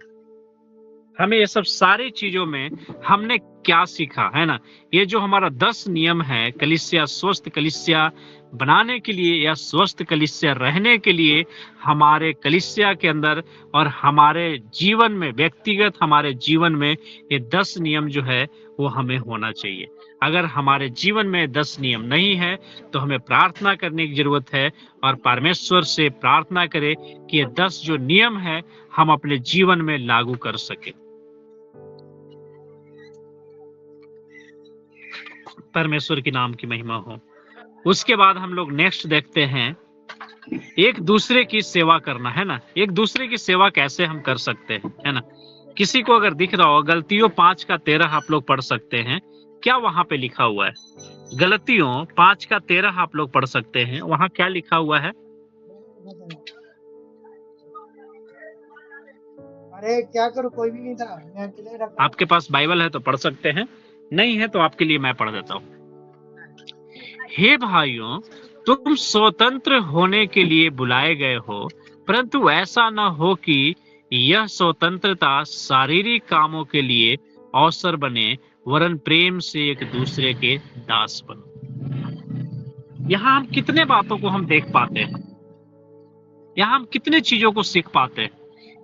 हमें ये सब सारी चीजों में हमने क्या सीखा, है ना। ये जो हमारा 10 नियम है कलीसिया, स्वस्थ कलीसिया बनाने के लिए या स्वस्थ कलीसिया रहने के लिए, हमारे कलीसिया के अंदर और हमारे जीवन में, व्यक्तिगत हमारे जीवन में ये 10 नियम जो है वो हमें होना चाहिए। अगर हमारे जीवन में 10 नियम नहीं है तो हमें प्रार्थना करने की जरूरत है और परमेश्वर से प्रार्थना करें कि ये 10 जो नियम है हम अपने जीवन में लागू कर सके। परमेश्वर के नाम की महिमा हो। उसके बाद हम लोग नेक्स्ट देखते हैं एक दूसरे की सेवा करना, है ना। एक दूसरे की सेवा कैसे हम कर सकते हैं, है ना। किसी को अगर दिख रहा हो, गलतियों 5 का 13 आप लोग पढ़ सकते हैं, क्या वहां पे लिखा हुआ है? गलतियों 5 का 13 आप लोग पढ़ सकते हैं, वहां क्या लिखा हुआ है? अरे क्या करूं, कोई भी नहीं था, मैं अकेले रखा। आपके पास बाइबल है तो पढ़ सकते हैं, नहीं है तो आपके लिए मैं पढ़ देता हूं। हे भाइयों, तुम स्वतंत्र होने के लिए बुलाए गए हो, परंतु ऐसा न हो कि यह स्वतंत्रता शारीरिक कामों के लिए अवसर बने, वरन प्रेम से एक दूसरे के दास बनो। यहाँ हम कितने बातों को हम देख पाते हैं, यहाँ हम कितने चीजों को सीख पाते हैं।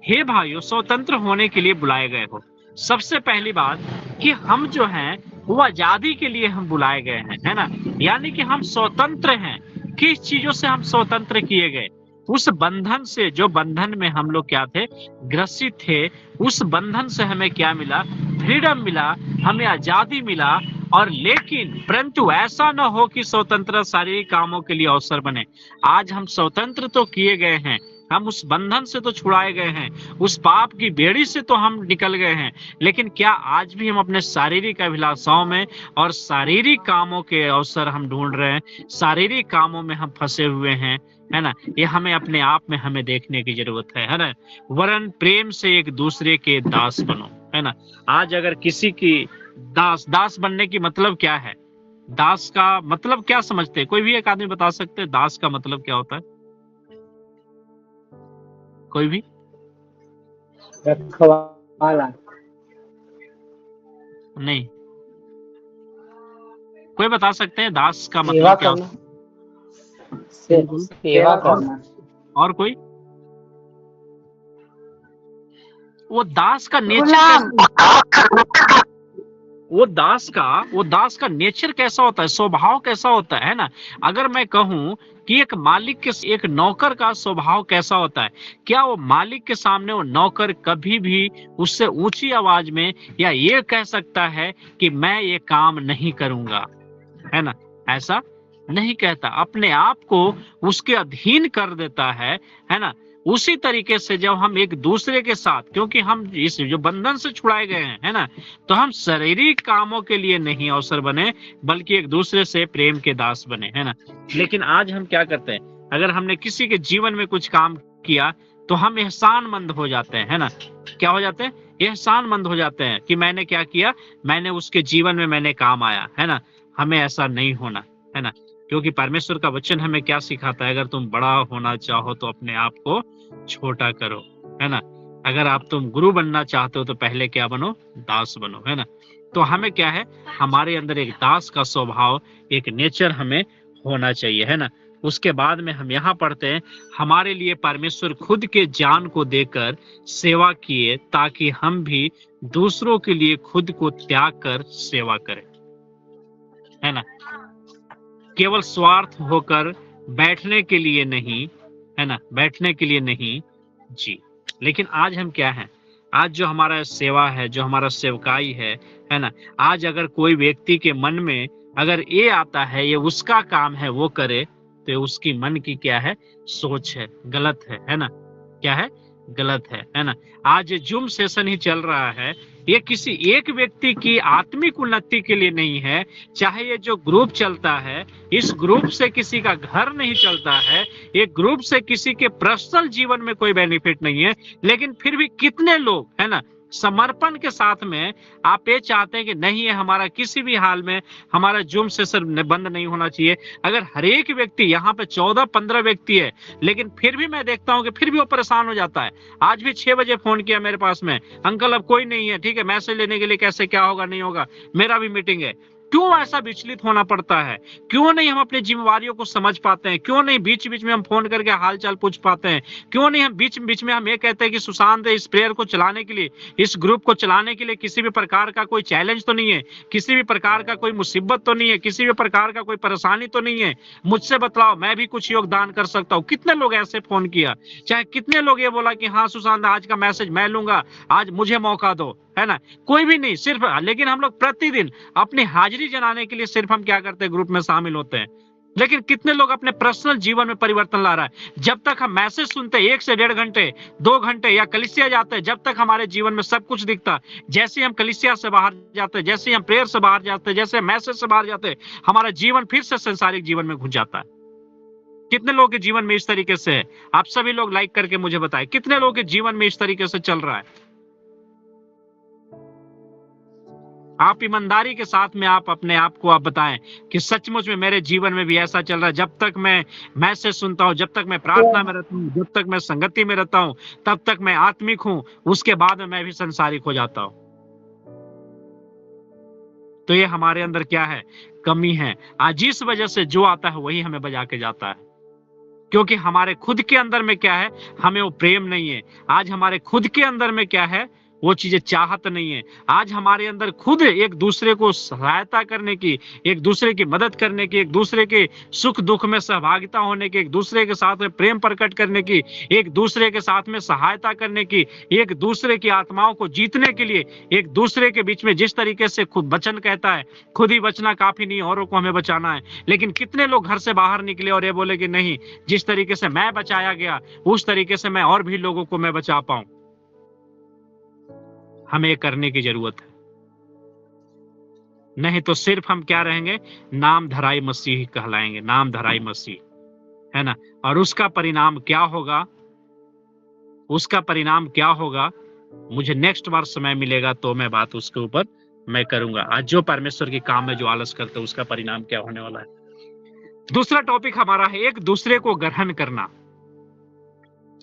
हे भाइयों, स्वतंत्र होने के लिए बुलाए गए हो। सबसे पहली बात कि हम जो हैं वो आजादी के लिए हम बुलाए गए हैं, है ना। यानी कि हम स्वतंत्र हैं। किस चीजों से हम स्वतंत्र किए गए? उस बंधन से, जो बंधन में हम लोग क्या थे, ग्रसित थे। उस बंधन से हमें क्या मिला? फ्रीडम मिला, हमें आजादी मिला। और लेकिन परंतु ऐसा न हो कि स्वतंत्र शारीरिक कामों के लिए अवसर बने। आज हम स्वतंत्र तो किए गए हैं, हम उस बंधन से तो छुड़ाए गए हैं, उस पाप की बेड़ी से तो हम निकल गए हैं, लेकिन क्या आज भी हम अपने शारीरिक अभिलाषाओं में और शारीरिक कामों के अवसर हम ढूंढ रहे हैं, शारीरिक कामों में हम फंसे हुए हैं, है ना। ये हमें अपने आप में हमें देखने की जरूरत है ना। वरन प्रेम से एक दूसरे के दास बनो, है ना। आज अगर किसी की दास बनने की मतलब क्या है? दास का मतलब क्या समझते हैं? कोई भी एक आदमी बता सकते हैं दास का मतलब क्या होता है? कोई भी? रखवाला। नहीं, कोई बता सकते हैं दास का सेवा मतलब क्या करना। होता है? सेवा करना। और कोई? वो दास का नेचर वो दास का नेचर कैसा होता है, स्वभाव कैसा होता है ना। अगर मैं कहूं कि एक मालिक के एक नौकर का स्वभाव कैसा होता है, क्या वो मालिक के सामने वो नौकर कभी भी उससे ऊंची आवाज में या ये कह सकता है कि मैं ये काम नहीं करूंगा, है ना? ऐसा नहीं कहता, अपने आप को उसके अधीन कर देता है ना। उसी तरीके से जब हम एक दूसरे के साथ, क्योंकि हम इस जो बंधन से छुड़ाए गए हैं, है ना, तो हम शारीरिक कामों के लिए नहीं अवसर बने, बल्कि एक दूसरे से प्रेम के दास बने, है ना। लेकिन आज हम क्या करते हैं, अगर हमने किसी के जीवन में कुछ काम किया तो हम एहसानमंद हो जाते हैं, है ना। क्या हो जाते हैं? एहसानमंद हो जाते हैं कि मैंने क्या किया, मैंने उसके जीवन में मैंने काम आया, है ना। हमें ऐसा नहीं होना, है ना, क्योंकि परमेश्वर का वचन हमें क्या सिखाता है? अगर तुम बड़ा होना चाहो तो अपने आप को छोटा करो, है ना। अगर तुम गुरु बनना चाहते हो तो पहले क्या बनो? दास बनो, है ना। तो हमें क्या है, हमारे अंदर एक दास का स्वभाव, एक नेचर हमें होना चाहिए, है ना। उसके बाद में हम यहाँ पढ़ते हैं, हमारे लिए परमेश्वर खुद के जान को देकर सेवा किए, ताकि हम भी दूसरों के लिए खुद को त्याग कर सेवा करें, है ना। केवल स्वार्थ होकर बैठने के लिए नहीं, है ना, बैठने के लिए नहीं जी। लेकिन आज हम क्या हैं? आज जो हमारा सेवा है, जो हमारा सेवकाई है ना, आज अगर कोई व्यक्ति के मन में अगर ये आता है, ये उसका काम है, वो करे, तो उसकी मन की क्या है? सोच है, गलत है ना। क्या है? गलत है ना। आज जूम सेशन ही चल रहा है, ये किसी एक व्यक्ति की आत्मिक उन्नति के लिए नहीं है। चाहे ये जो ग्रुप चलता है, इस ग्रुप से किसी का घर नहीं चलता है, एक ग्रुप से किसी के पर्सनल जीवन में कोई बेनिफिट नहीं है, लेकिन फिर भी कितने लोग, है ना, समर्पण के साथ में आप ये चाहते हैं कि नहीं, है हमारा किसी भी हाल में हमारा जूम सेशन बंद नहीं होना चाहिए। अगर हर एक व्यक्ति, यहाँ पे 14-15 व्यक्ति है, लेकिन फिर भी मैं देखता हूँ कि फिर भी वो परेशान हो जाता है। आज भी 6 बजे फोन किया मेरे पास में, अंकल अब कोई नहीं है, ठीक है, मैसेज लेने के लिए कैसे क्या होगा नहीं होगा, मेरा भी मीटिंग है। क्यों ऐसा विचलित होना पड़ता है? क्यों नहीं हम अपनी जिम्मेवारियों को समझ पाते हैं? क्यों नहीं बीच बीच में हम फोन करके हाल चाल पूछ पाते हैं? क्यों नहीं हम बीच बीच में हम ये कहते हैं कि सुशांत इस प्रेयर को चलाने के लिए, इस ग्रुप को चलाने के लिए किसी भी प्रकार का कोई चैलेंज तो नहीं है, किसी भी प्रकार का कोई मुसीबत तो नहीं है, किसी भी प्रकार का कोई परेशानी तो नहीं है, मुझसे बतलाओ, मैं भी कुछ योगदान कर सकता हूँ। कितने लोग ऐसे फोन किया, चाहे कितने लोग ये बोला कि हाँ सुशांत आज का मैसेज मैं लूंगा, आज मुझे मौका दो, है ना। कोई भी नहीं, सिर्फ, लेकिन हम लोग प्रतिदिन अपनी हाजिरी जनाने के लिए सिर्फ हम क्या करते हैं? ग्रुप में शामिल होते हैं। लेकिन कितने लोग अपने पर्सनल जीवन में परिवर्तन ला रहा है? जब तक हम मैसेज सुनते 1 से 1.5 घंटे, 2 घंटे या कलीसिया जाते हैं, जब तक हमारे जीवन में सब कुछ दिखता, जैसे हम कलीसिया से बाहर जाते हैं, जैसे हम प्रेयर से बाहर जाते हैं, जैसे मैसेज से बाहर जाते हैं, हमारा जीवन फिर से संसारिक जीवन में घुस जाता है। कितने लोगों के जीवन में इस तरीके से है? आप सभी लोग लाइक करके मुझे बताएं, कितने लोगों के जीवन में इस तरीके से चल रहा है? आप ईमानदारी के साथ में आप अपने आप को आप बताएं कि सचमुच में मेरे जीवन में भी ऐसा चल रहा है। जब तक मैं मैसेज सुनता हूं, जब तक मैं प्रार्थना में रहता हूं, जब तक मैं संगति में रहता हूं, तब तक मैं आत्मिक हूं, उसके बाद में मैं भी संसारिक हो जाता हूं। तो ये हमारे अंदर क्या है? कमी है। आज इस वजह से जो आता है वही हमें बजा के जाता है, क्योंकि हमारे खुद के अंदर में क्या है? हमें वो प्रेम नहीं है। आज हमारे खुद के अंदर में क्या है? वो चीजें चाहत नहीं है। आज हमारे अंदर खुद एक दूसरे को सहायता करने की, एक दूसरे की मदद करने की, एक दूसरे के सुख दुख में सहभागिता होने की, एक दूसरे के साथ में प्रेम प्रकट करने की, एक दूसरे के साथ में सहायता करने की, एक दूसरे की आत्माओं को जीतने के लिए, एक दूसरे के बीच में जिस तरीके से खुद वचन कहता है, खुद ही बचना काफी नहीं, औरों को हमें बचाना है। लेकिन कितने लोग घर से बाहर निकले और ये बोले कि नहीं, जिस तरीके से मैं बचाया गया उस तरीके से मैं और भी लोगों को मैं बचा पाऊं। हमें करने की जरूरत है, नहीं तो सिर्फ हम क्या रहेंगे? नाम धराई मसीह कहलाएंगे, नाम धराई मसीह, है ना। और उसका परिणाम क्या होगा? उसका परिणाम क्या होगा? मुझे नेक्स्ट बार समय मिलेगा तो मैं बात उसके ऊपर मैं करूंगा। आज जो परमेश्वर के काम में जो आलस करते हैं उसका परिणाम क्या होने वाला है। दूसरा टॉपिक हमारा है एक दूसरे को ग्रहण करना,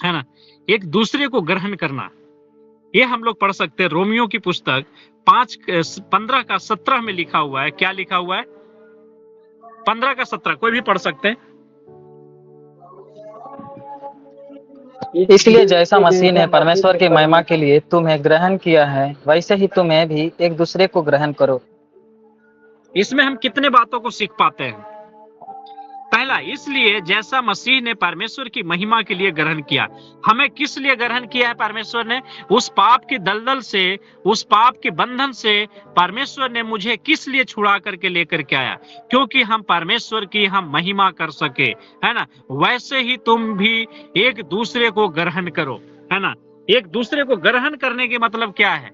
है ना। एक दूसरे को ग्रहण करना, ये हम लोग पढ़ सकते हैं। रोमियो की पुस्तक 5:15 का 17 में लिखा हुआ है। क्या लिखा हुआ है? 15 का 17, कोई भी पढ़ सकते हैं। इसलिए जैसा मसीह ने परमेश्वर की महिमा के लिए तुम्हें ग्रहण किया है, वैसे ही तुम्हें भी एक दूसरे को ग्रहण करो। इसमें हम कितने बातों को सीख पाते हैं? पहला, इसलिए जैसा मसीह ने परमेश्वर की महिमा के लिए ग्रहण किया। हमें किस लिए ग्रहण किया है परमेश्वर ने? उस पाप की दलदल से, उस पाप के बंधन से परमेश्वर ने मुझे किस लिए छुड़ा करके लेकर के आया? क्योंकि हम परमेश्वर की हम महिमा कर सके, है ना। वैसे ही तुम भी एक दूसरे को ग्रहण करो, है ना। एक दूसरे को ग्रहण करने के मतलब क्या है?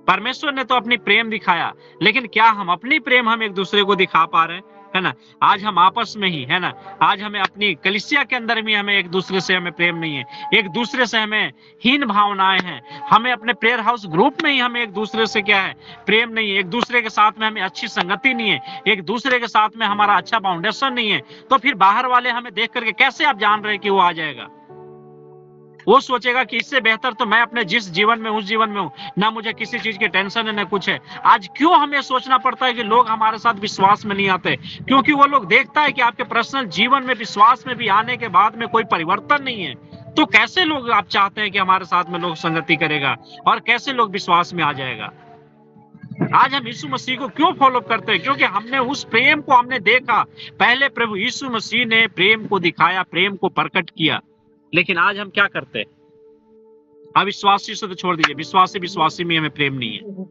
परमेश्वर ने तो अपनी प्रेम दिखाया, लेकिन क्या हम अपनी प्रेम हम एक दूसरे को दिखा पा रहे हैं, है ना। आज हम आपस में ही, है ना, आज हमें अपनी कलीसिया के अंदर भी हमें एक दूसरे से हमें प्रेम नहीं है, एक दूसरे से हमें हीन भावनाएं हैं, हमें अपने प्रेयर हाउस ग्रुप में ही हमें एक दूसरे से क्या है? प्रेम नहीं है। एक दूसरे के साथ में हमें अच्छी संगति नहीं है, एक दूसरे के साथ में हमारा अच्छा फाउंडेशन नहीं है। तो फिर बाहर वाले हमें देख करके कैसे आप जान रहे हैं कि वो आ जाएगा? वो सोचेगा कि इससे बेहतर तो मैं अपने जिस जीवन में उस जीवन में हूं, ना मुझे किसी चीज की टेंशन है ना कुछ है। आज क्यों हमें सोचना पड़ता है कि लोग हमारे साथ विश्वास में नहीं आते? क्योंकि वो लोग देखता है कि आपके पर्सनल जीवन में विश्वास में भी आने के बाद में कोई परिवर्तन नहीं है। तो कैसे लोग आप चाहते हैं कि हमारे साथ में लोग संगति करेगा और कैसे लोग विश्वास में आ जाएगा? आज हम यीशु मसीह को क्यों फॉलो करते हैं? क्योंकि हमने उस प्रेम को हमने देखा। पहले प्रभु यीशु मसीह ने प्रेम को दिखाया, प्रेम को प्रकट किया। लेकिन आज हम क्या करते हैं? अविश्वासी से तो छोड़ दीजिए, विश्वासी में हमें प्रेम नहीं है।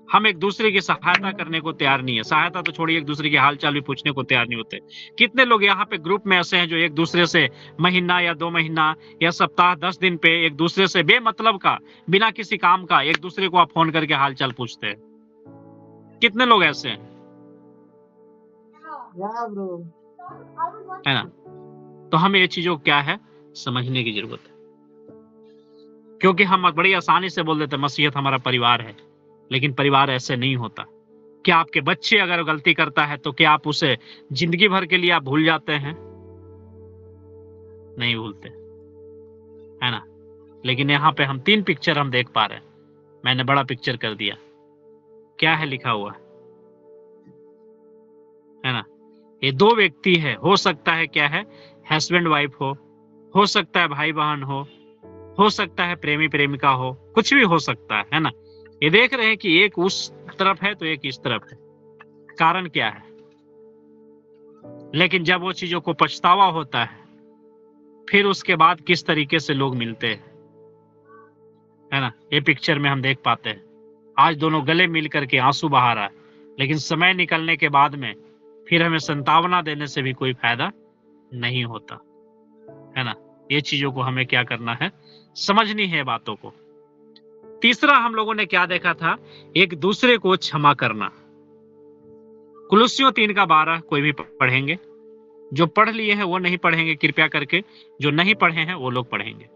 हम एक दूसरे की सहायता करने को तैयार नहीं है। सहायता तो छोड़िए, एक दूसरे की हालचाल भी पूछने को तैयार नहीं होते। कितने लोग यहाँ पे ग्रुप में ऐसे हैं जो एक दूसरे से महीना या 2 महीना या सप्ताह 10 दिन पे एक दूसरे से बेमतलब का, बिना किसी काम का एक दूसरे को आप फोन करके हालचाल पूछते हैं? कितने लोग ऐसे हैं, है ना। तो हमें ये चीजों क्या है समझने की जरूरत है, क्योंकि हम बड़ी आसानी से बोल देते मसीहत हमारा परिवार है, लेकिन परिवार ऐसे नहीं होता। क्या आपके बच्चे अगर गलती करता है तो क्या आप उसे जिंदगी भर के लिए आप भूल जाते हैं? नहीं भूलते, है ना। लेकिन यहाँ पे हम 3 पिक्चर हम देख पा रहे हैं। मैंने बड़ा पिक्चर कर दिया। क्या है लिखा हुआ, है ना। ये 2 व्यक्ति है, हो सकता है क्या है, हस्बैंड वाइफ हो सकता है भाई बहन हो सकता है प्रेमी प्रेमिका हो, कुछ भी हो सकता है ना। ये देख रहे हैं कि एक उस तरफ है तो एक इस तरफ है। कारण क्या है? लेकिन जब वो चीजों को पछतावा होता है, फिर उसके बाद किस तरीके से लोग मिलते हैं, है ना। ये पिक्चर में हम देख पाते हैं। आज दोनों गले मिल करके आंसू बहा रहा है, लेकिन समय निकलने के बाद में फिर हमें संतावना देने से भी कोई फायदा नहीं होता, है ना। ये चीजों को हमें क्या करना है, समझनी है बातों को। तीसरा हम लोगों ने क्या देखा था, एक दूसरे को क्षमा करना। कुलुस्सियों 3:12 कोई भी पढ़ेंगे, जो पढ़ लिए हैं वो नहीं पढ़ेंगे कृपया करके, जो नहीं पढ़े हैं वो लोग पढ़ेंगे।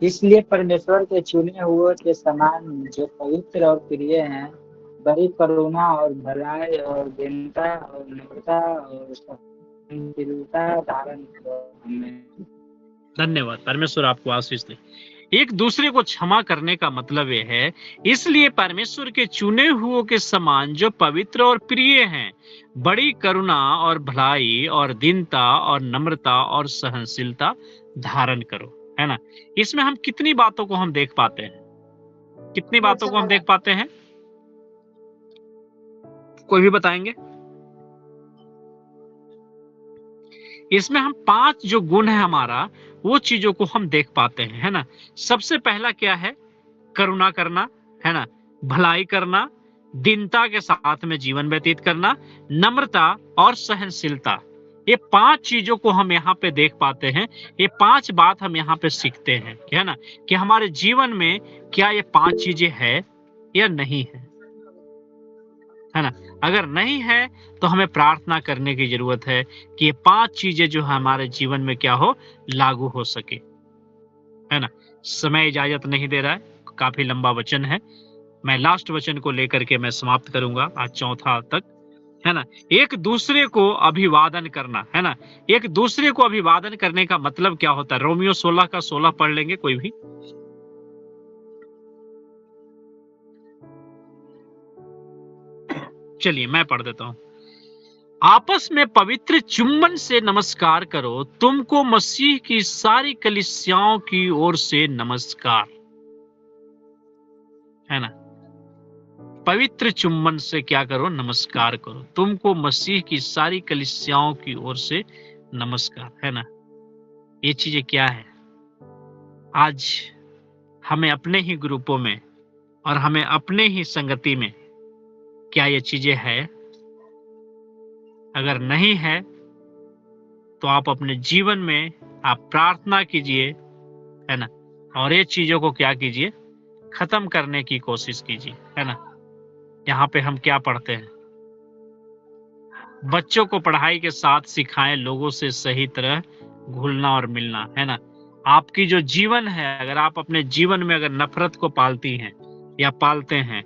इसलिए परमेश्वर के चुने हुए के समान जो पवित्र और प्रिय हैं, बड़ी करुणा और भलाई और दीनता और नम्रता और सहनशीलता धारण करो। हमें धन्यवाद, परमेश्वर आपको आशीष दे। एक दूसरे को क्षमा करने का मतलब यह है, इसलिए परमेश्वर के चुने हुओं के समान जो पवित्र और प्रिय हैं, बड़ी करुणा और भलाई और दीनता और नम्रता और सहनशीलता धारण करो, है ना। इसमें हम कितनी बातों को हम देख पाते हैं, कितनी बातों को हम देख पाते हैं, कोई भी बताएंगे? इसमें हम 5 जो गुण है हमारा, वो चीजों को हम देख पाते हैं, है ना। सबसे पहला क्या है, करुणा करना, है ना, भलाई करना, दीनता के साथ में जीवन व्यतीत करना, नम्रता और सहनशीलता। ये 5 चीजों को हम यहाँ पे देख पाते हैं। ये 5 बात हम यहाँ पे सीखते हैं, है ना, कि हमारे जीवन में क्या ये 5 चीजें है या नहीं है ना। अगर नहीं है तो हमें प्रार्थना करने की जरूरत है कि ये 5 चीजें जो हमारे जीवन में क्या हो, लागू हो सके, है ना। समय इजाजत नहीं दे रहा है, काफी लंबा वचन है। मैं लास्ट वचन को लेकर के मैं समाप्त करूंगा आज चौथा तक, है ना। एक दूसरे को अभिवादन करना, है ना। एक दूसरे को अभिवादन करने का मतलब क्या होता है, रोमियो 16:16 पढ़ लेंगे कोई भी। चलिए मैं पढ़ देता हूं। आपस में पवित्र चुम्बन से नमस्कार करो, तुमको मसीह की सारी कलीसियाओं की ओर से नमस्कार, है ना। पवित्र चुम्बन से क्या करो, नमस्कार करो, तुमको मसीह की सारी कलीसियाओं की ओर से नमस्कार, है ना। ये चीजें क्या है, आज हमें अपने ही ग्रुपों में और हमें अपने ही संगति में क्या ये चीजें है? अगर नहीं है तो आप अपने जीवन में आप प्रार्थना कीजिए, है ना, और ये चीजों को क्या कीजिए, खत्म करने की कोशिश कीजिए, है ना। यहाँ पे हम क्या पढ़ते हैं, बच्चों को पढ़ाई के साथ सिखाएं लोगों से सही तरह घुलना और मिलना, है ना। आपकी जो जीवन है, अगर आप अपने जीवन में अगर नफरत को पालती हैं या पालते हैं,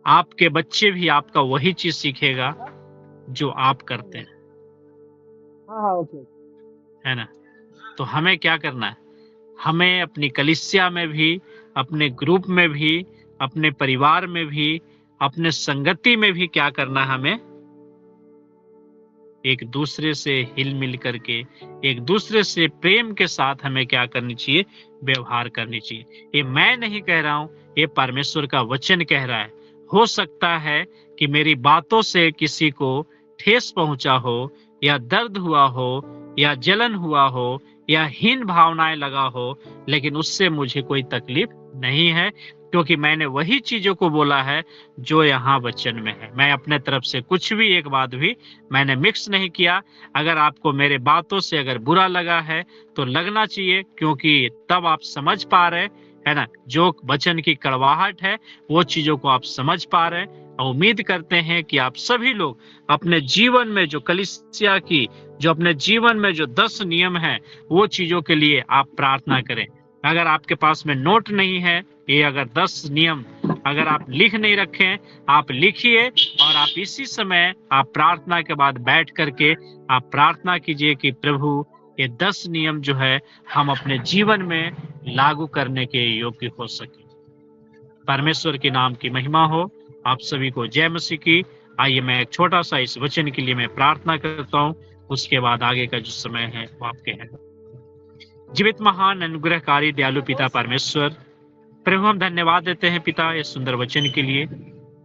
आपके बच्चे भी आपका वही चीज सीखेगा जो आप करते हैं, है ना। तो हमें क्या करना है, हमें अपनी कलीसिया में भी, अपने ग्रुप में भी, अपने परिवार में भी, अपने संगति में भी क्या करना है, हमें एक दूसरे से हिल मिल करके, एक दूसरे से प्रेम के साथ हमें क्या करनी चाहिए, व्यवहार करनी चाहिए। ये मैं नहीं कह रहा हूं, ये परमेश्वर का वचन कह रहा है। हो सकता है कि मेरी बातों से किसी को ठेस पहुंचा हो, या दर्द हुआ हो, या जलन हुआ हो, या हीन भावनाएं लगा हो, लेकिन उससे मुझे कोई तकलीफ नहीं है, क्योंकि मैंने वही चीजों को बोला है जो यहाँ वचन में है। मैं अपने तरफ से कुछ भी एक बात भी मैंने मिक्स नहीं किया। अगर आपको मेरे बातों से अगर बुरा लगा है तो लगना चाहिए, क्योंकि तब आप समझ पा रहे, है ना, जो वचन की कड़वाहट है वो चीजों को आप समझ पा रहे हैं। और उम्मीद करते हैं कि आप सभी लोग अपने जीवन में जो कलीसिया की, जो अपने जीवन में जो 10 नियम है, वो चीजों के लिए आप प्रार्थना करें। अगर आपके पास में नोट नहीं है, ये अगर 10 नियम अगर आप लिख नहीं रखे, आप लिखिए, और आप इसी समय आप प्रार्थना के बाद बैठ करके आप प्रार्थना कीजिए कि प्रभु ये 10 नियम जो है हम अपने जीवन में लागू करने के योग्य हो सके। परमेश्वर के नाम की महिमा हो। आप सभी को जय मसीह की। आइए मैं एक छोटा सा इस वचन के लिए मैं प्रार्थना करता हूँ, उसके बाद आगे का जो समय है वो आपके है। जीवित महान अनुग्रहकारी दयालु पिता परमेश्वर, प्रभु हम धन्यवाद देते हैं पिता इस सुंदर वचन के लिए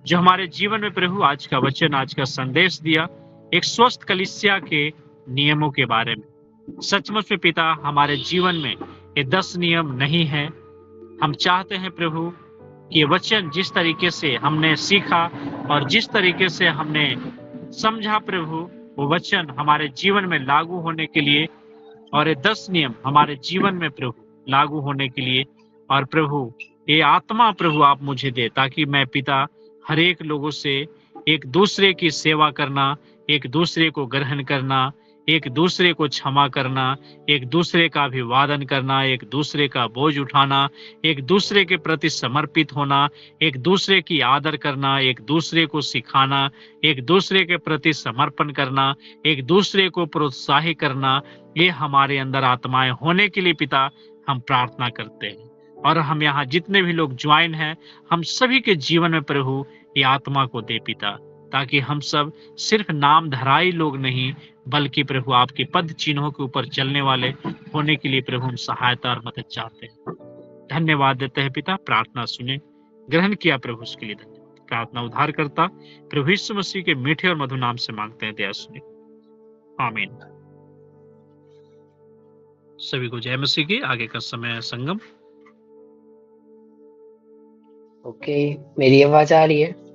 जो हमारे जीवन में प्रभु आज का वचन, आज का संदेश दिया एक स्वस्थ कलीसिया के नियमों के बारे में। सचमुच में पिता हमारे जीवन में ये 10 नियम नहीं है। हम चाहते हैं प्रभु कि ये वचन जिस तरीके से हमने सीखा और जिस तरीके से हमने समझा प्रभु, वो वचन हमारे जीवन में लागू होने के लिए और ये 10 नियम हमारे जीवन में प्रभु लागू होने के लिए, और प्रभु ये आत्मा प्रभु आप मुझे दे, ताकि मैं पिता हर एक लोगों से एक दूसरे की सेवा करना, एक दूसरे को ग्रहण करना, एक दूसरे को क्षमा करना, एक दूसरे का अभिवादन करना, एक दूसरे का बोझ उठाना, एक दूसरे के प्रति समर्पित होना, एक दूसरे की आदर करना, एक दूसरे को सिखाना, एक दूसरे के प्रति समर्पण करना, एक दूसरे को प्रोत्साहित करना, ये हमारे अंदर आत्माएं होने के लिए पिता हम प्रार्थना करते हैं। और हम यहाँ जितने भी लोग ज्वाइन हैं, हम सभी के जीवन में प्रभु ये आत्मा को दे पिता, ताकि हम सब सिर्फ नाम धराई लोग नहीं, बल्कि प्रभु आपके पद चिन्हों के ऊपर चलने वाले होने के लिए प्रभु हम सहायता और मदद चाहते हैं। धन्यवाद देते हैं पिता, प्रार्थना सुने, ग्रहण किया प्रभु, उसके लिए धन्यवाद। प्रार्थना उद्धार करता प्रभु यीशु मसीह के मीठे और मधुर नाम से मांगते हैं, दया सुने, आमीन। सभी को जय मसीह की। आगे का समय संगम। ओके, मेरी आवाज आ रही है?